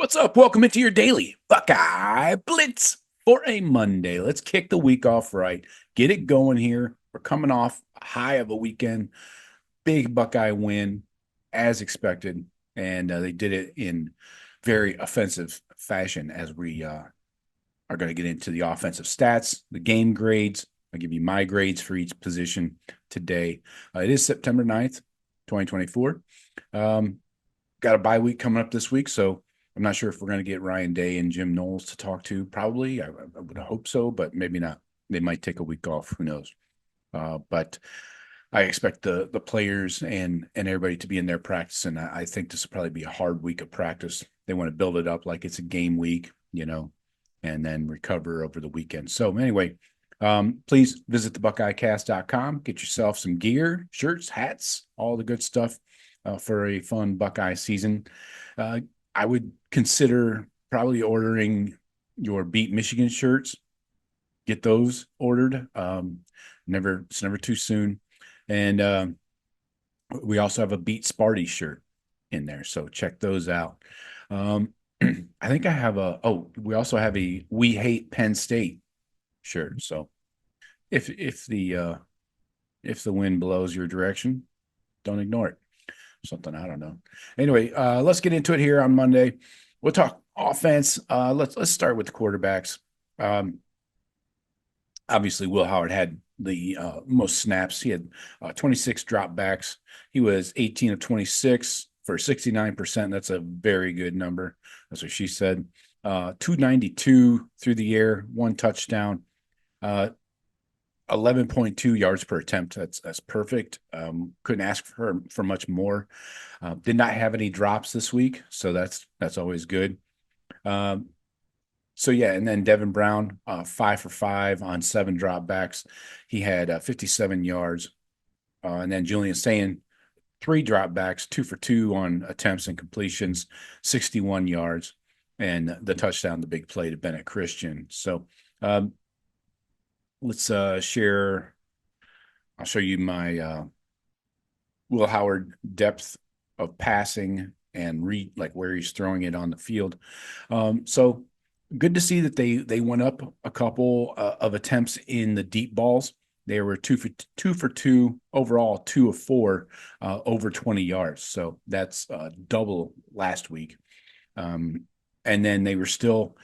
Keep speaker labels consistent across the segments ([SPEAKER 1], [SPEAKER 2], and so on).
[SPEAKER 1] What's up? Welcome into your Daily Buckeye Blitz for a Monday. Let's kick the week off right. Get it going here. We're coming off a high of a weekend. Big Buckeye win, as expected. And they did it in very offensive fashion as we are going to get into the offensive stats, the game grades. I'll give you my grades for each position today. It is September 9th, 2024. Got a bye week coming up this week, so I'm not sure if we're going to get Ryan Day and Jim Knowles to talk to. Probably, I would hope so, but maybe not. They might take a week off. Who knows? But I expect the players and everybody to be in there practicing. I think this will probably be a hard week of practice. They want to build it up like it's a game week, and then recover over the weekend. So anyway, please visit thebuckeyecast.com. Get yourself some gear, shirts, hats, all the good stuff for a fun Buckeye season. I would consider probably ordering your Beat Michigan shirts. Get those ordered. It's never too soon. And we also have a Beat Sparty shirt in there, so check those out. I think I have we also have a We Hate Penn State shirt. So if the wind blows your direction, don't ignore it. Something I don't know. Anyway, let's get into it here on Monday. We'll talk offense. Let's start with the quarterbacks. Obviously, Will Howard had the most snaps. He had 26 dropbacks. He was 18 of 26 for 69%. That's a very good number. That's what she said. 292 through the air, one touchdown. 11.2 yards per attempt. That's perfect. Couldn't ask for much more. Did not have any drops this week, so that's always good. So yeah, and then Devin Brown, 5 for 5 on 7 dropbacks. He had 57 yards. And then Julian Sayin, 3 dropbacks, 2 for 2 on attempts and completions, 61 yards, and the touchdown, the big play to Bennett Christian. So let's share. I'll show you my Will Howard depth of passing and where he's throwing it on the field. So good to see that they went up a couple of attempts in the deep balls. They were 2 for 2 overall, 2 of 4 over 20 yards. So that's double last week. And then they were still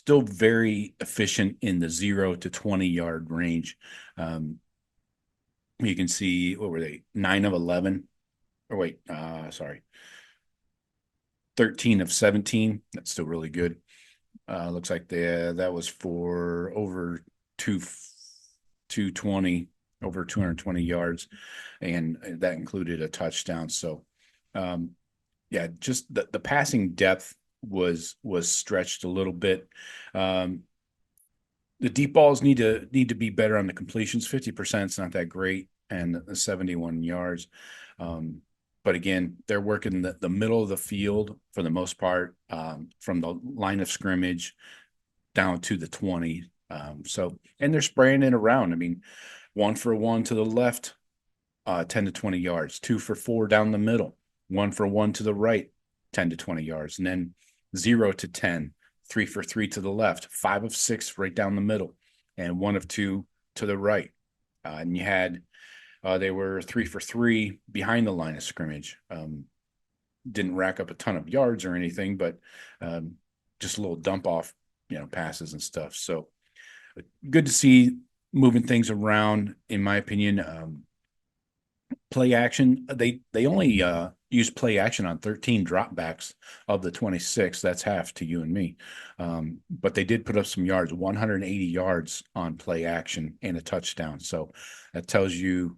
[SPEAKER 1] very efficient in the 0 to 20 yard range. You can see, what were they? 9 of 11. Or wait, sorry. 13 of 17. That's still really good. Looks like that was for over 220, over 220 yards, and that included a touchdown. So, yeah, just the passing depth was stretched a little bit. The deep balls need to be better on the completions. 50% is not that great, and the 71 yards. But again, they're working the middle of the field for the most part, from the line of scrimmage down to the 20. And they're spraying it around. I mean, 1 for 1 to the left, 10 to 20 yards, 2 for 4 down the middle, 1 for 1 to the right, 10 to 20 yards, and then 0 to 10, 3 for 3 to the left, 5 of 6 right down the middle, and 1 of 2 to the right. And you had they were 3 for 3 behind the line of scrimmage. Didn't rack up a ton of yards or anything, but just a little dump off, passes and stuff. So good to see moving things around, in my opinion. Play action, they only used play action on 13 dropbacks of the 26. That's half to you and me. But they did put up some yards, 180 yards on play action and a touchdown. So that tells you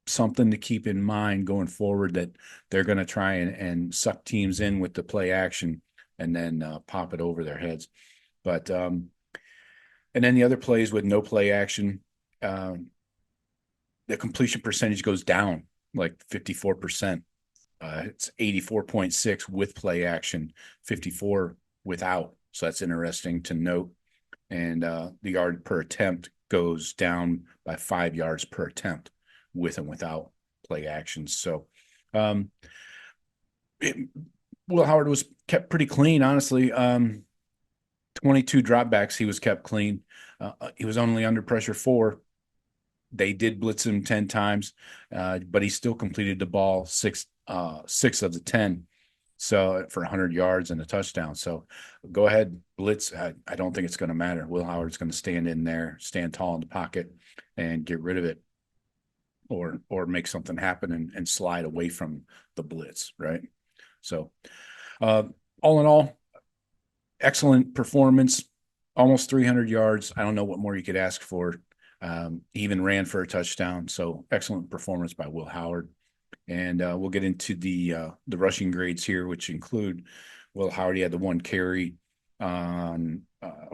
[SPEAKER 1] something to keep in mind going forward, that they're going to try and suck teams in with the play action and then pop it over their heads. But and then the other plays with no play action, the completion percentage goes down like 54%. It's 84.6 with play action, 54 without. So that's interesting to note. And the yard per attempt goes down by 5 yards per attempt with and without play actions. So Will Howard was kept pretty clean, honestly. 22 dropbacks, he was kept clean. He was only under pressure 4. They did blitz him 10 times, but he still completed the ball six of the 10. So for 100 yards and a touchdown. So go ahead, blitz. I don't think it's going to matter. Will Howard's going to stand in there, stand tall in the pocket, and get rid of it, or make something happen and slide away from the blitz, right? So uh, all in all, excellent performance, almost 300 yards. I don't know what more you could ask for. He even ran for a touchdown. So excellent performance by Will Howard. And we'll get into the rushing grades here, which include Will Howard. He had the 1 carry on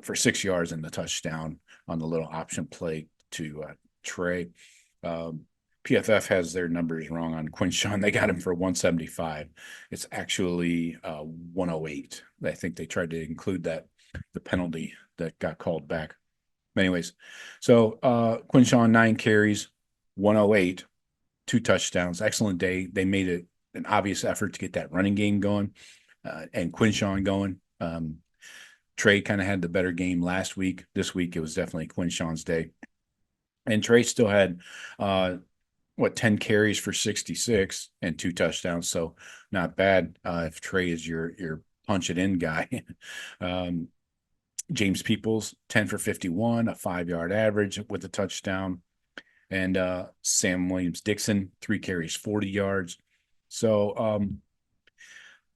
[SPEAKER 1] for 6 yards and the touchdown on the little option play to Trey. PFF has their numbers wrong on Quinshawn. They got him for 175. It's actually 108. I think they tried to include the penalty that got called back. Anyways, so Quinshawn 9 carries, 108, 2 touchdowns. Excellent day. They made it an obvious effort to get that running game going and Quinshawn going. Trey kind of had the better game last week. This week, it was definitely Quinshawn's day. And Trey still had 10 carries for 66 and 2 touchdowns. So not bad if Trey is your punch it in guy. James Peoples, 10 for 51, a 5-yard average with a touchdown. And Sam Williams-Dixon, 3 carries, 40 yards. So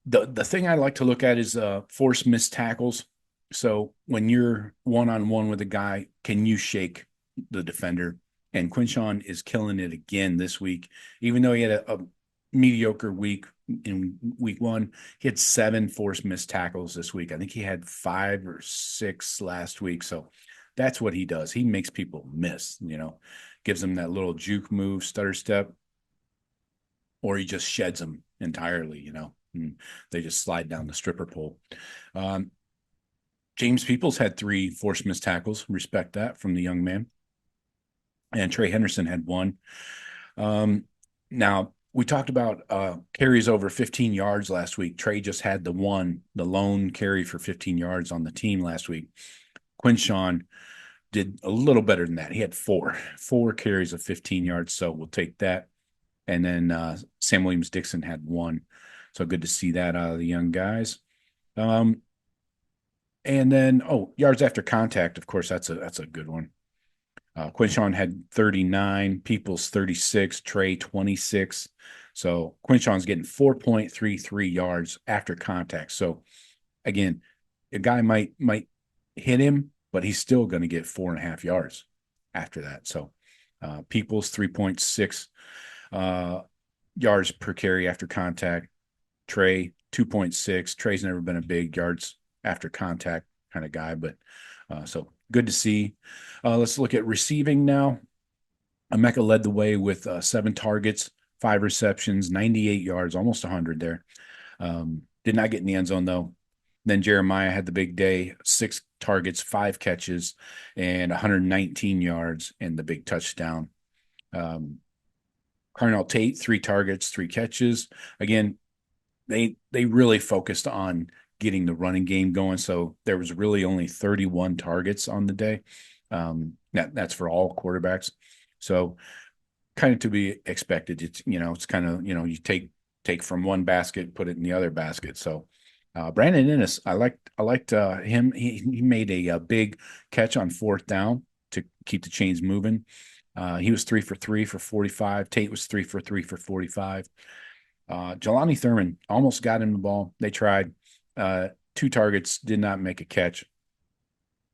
[SPEAKER 1] the thing I like to look at is forced missed tackles. So when you're one-on-one with a guy, can you shake the defender? And Quinshawn is killing it again this week. Even though he had a mediocre week in week 1, he had 7 forced missed tackles this week. I think he had 5 or 6 last week. So that's what he does. He makes people miss, gives them that little juke move, stutter step, or he just sheds them entirely, and they just slide down the stripper pole. James Peoples had 3 forced missed tackles. Respect that from the young man. And Trey Henderson had 1. Now, we talked about carries over 15 yards last week. Trey just had the lone carry for 15 yards on the team last week. Quinshawn did a little better than that. He had 4 carries of 15 yards, so we'll take that. And then Sam Williams-Dixon had 1. So good to see that out of the young guys. And then, yards after contact, of course, that's a good one. Quinshawn had 39, Peoples 36, Trey 26. So Quinshawn's getting 4.33 yards after contact. So again, a guy might hit him, but he's still going to get 4.5 yards after that. So Peoples 3.6 yards per carry after contact. Trey 2.6. Trey's never been a big yards after contact kind of guy, but so good to see. Let's look at receiving now. Emeka led the way with 7 targets, 5 receptions, 98 yards, almost 100 there. Did not get in the end zone, though. Then Jeremiah had the big day, 6 targets, 5 catches, and 119 yards and the big touchdown. Carnell Tate, 3 targets, 3 catches. Again, they really focused on getting the running game going. So there was really only 31 targets on the day. That's for all quarterbacks. So kind of to be expected. It's kind of, you take from one basket, put it in the other basket. So Brandon Ennis, I liked him. He made a big catch on 4th down to keep the chains moving. He was 3 for 3 for 45. Tate was 3 for 3 for 45. Jelani Thurman almost got him the ball. They tried 2 targets, did not make a catch.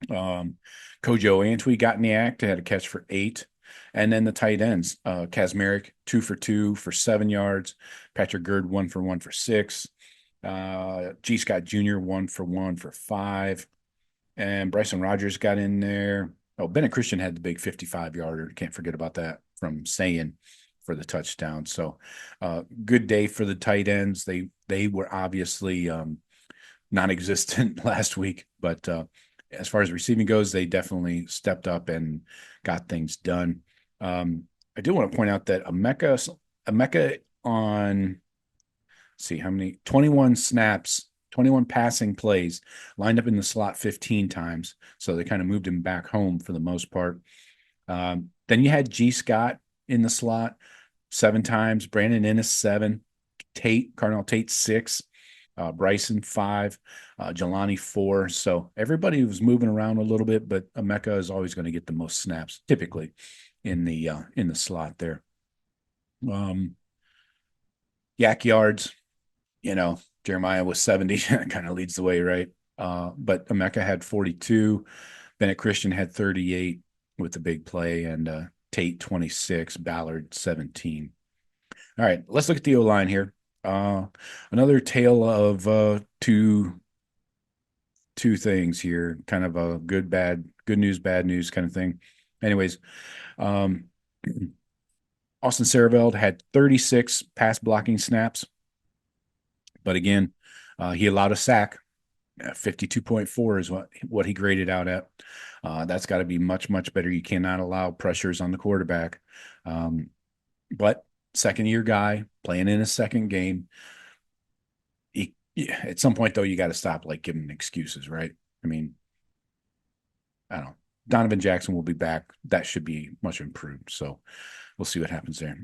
[SPEAKER 1] Kojo Antwi got in the act, had a catch for 8. And then the tight ends, Kazmarek, 2 for 2 for 7 yards. Patrick Gerd, 1 for 1 for 6. G. Scott Jr., 1 for 1 for 5. And Bryson Rogers got in there. Bennett Christian had the big 55-yarder. Can't forget about that from Sayin for the touchdown. So good day for the tight ends. They were obviously non-existent last week, but as far as receiving goes, they definitely stepped up and got things done. I do want to point out that Emeka on see how many 21 snaps, 21 passing plays, lined up in the slot 15 times. So they kind of moved him back home for the most part. Then you had G. Scott in the slot 7 times, Brandon Ennis 7, Cardinal Tate 6, Bryson 5, Jelani 4. So everybody was moving around a little bit, but Emeka is always going to get the most snaps typically in the slot there. Um, Yak yards, you know, Jeremiah was 70, kind of leads the way, right? But Emeka had 42, Bennett Christian had 38 with the big play, and Tate 26, Ballard 17. All right, let's look at the O line here. Uh, Another tale of two things here, kind of a good news, bad news kind of thing. Anyways, um, Austin Sareveld had 36 pass blocking snaps, but again, he allowed a sack. 52.4 is what he graded out at. That's got to be much, much better. You cannot allow pressures on the quarterback. But second year guy playing in his second game. At some point, though, you got to stop like giving excuses, right? I mean, I don't know. Donovan Jackson will be back. That should be much improved. So we'll see what happens there.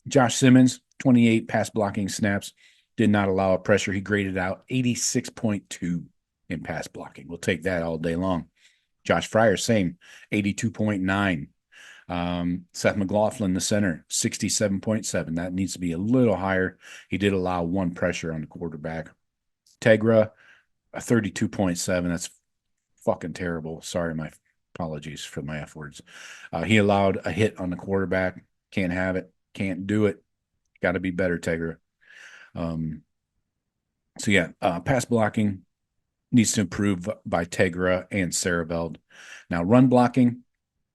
[SPEAKER 1] Josh Simmons, 28 pass blocking snaps, did not allow a pressure. He graded out 86.2 in pass blocking. We'll take that all day long. Josh Fryer, same, 82.9. Seth McLaughlin, the center, 67.7. That needs to be a little higher. He did allow one pressure on the quarterback. Tegra, a 32.7. That's fucking terrible. Sorry, my apologies for my F words. He allowed a hit on the quarterback. Can't have it. Can't do it. Got to be better, Tegra. So yeah, pass blocking needs to improve by Tegra and Sareveld. Now, run blocking,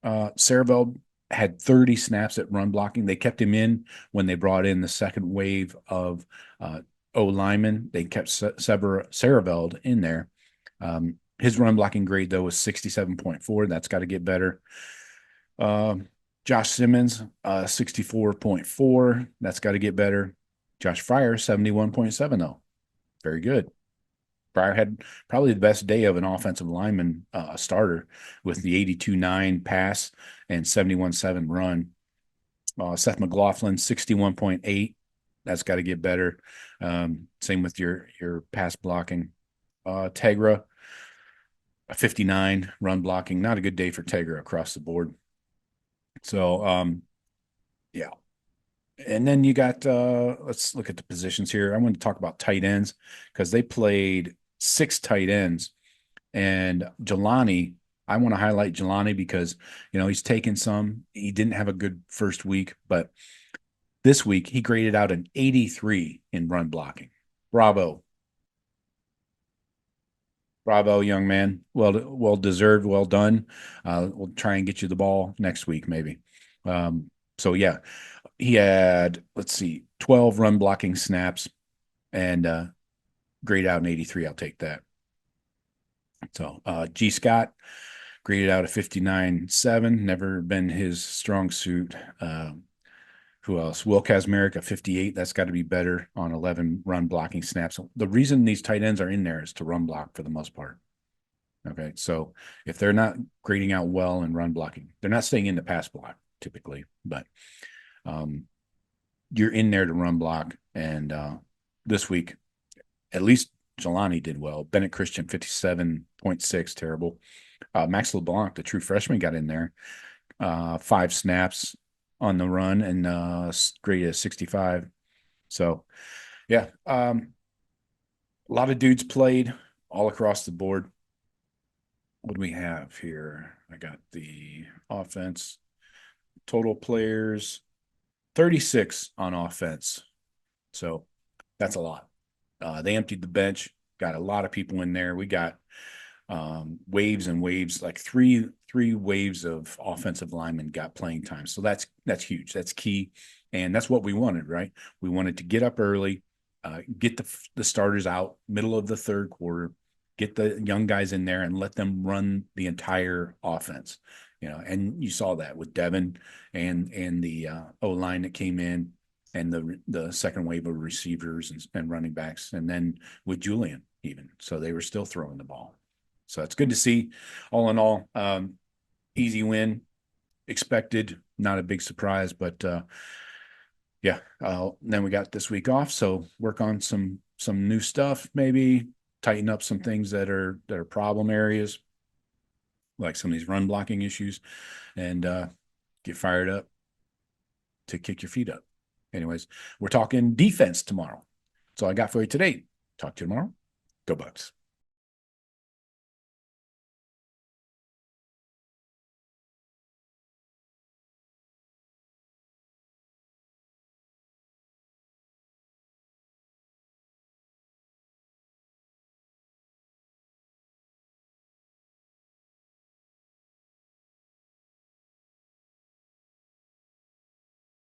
[SPEAKER 1] Sareveld had 30 snaps at run blocking. They kept him in when they brought in the second wave of O linemen. They kept Sareveld in there. His run blocking grade, though, was 67.4. That's got to get better. Josh Simmons, 64.4. That's got to get better. Josh Fryer, 71.7, though. Very good. Fryer had probably the best day of an offensive lineman starter with the 82.9 pass and 71.7 run. Seth McLaughlin, 61.8. That's got to get better. Same with your pass blocking. Tegra, a 59 run blocking. Not a good day for Tegra across the board. So, yeah. And then you got, let's look at the positions here. I want to talk about tight ends because they played 6 tight ends. And Jelani, I want to highlight Jelani because, he's taken some. He didn't have a good first week, but this week he graded out an 83 in run blocking. Bravo. Bravo, young man. Well deserved. Well done. We'll try and get you the ball next week, maybe. So yeah, he had, let's see, 12 run blocking snaps and grade out an 83. I'll take that. So G. Scott graded out a 59.7. Never been his strong suit. Who else? Will Kazmarek, a 58. That's got to be better on 11 run blocking snaps. The reason these tight ends are in there is to run block for the most part. Okay. So if they're not grading out well in run blocking, they're not staying in the pass block typically, but you're in there to run block. And this week, at least Jelani did well. Bennett Christian, 57.6, terrible. Max LeBlanc, the true freshman, got in there. 5 snaps on the run and graded a 65. So, yeah, a lot of dudes played all across the board. What do we have here? I got the offense. Total players, 36 on offense. So that's a lot. They emptied the bench, got a lot of people in there. We got waves and waves, like three waves of offensive linemen got playing time. So that's huge. That's key. And that's what we wanted, right? We wanted to get up early, get the starters out middle of the third quarter, get the young guys in there and let them run the entire offense. And you saw that with Devin and the O line that came in. and the second wave of receivers and running backs, and then with Julian even. So they were still throwing the ball. So it's good to see. All in all, easy win, expected, not a big surprise, but yeah. Then we got this week off, so work on some new stuff, maybe tighten up some things that are problem areas, like some of these run blocking issues, and get fired up to kick your feet up. Anyways, we're talking defense tomorrow. That's all I got for you today. Talk to you tomorrow. Go Bucks.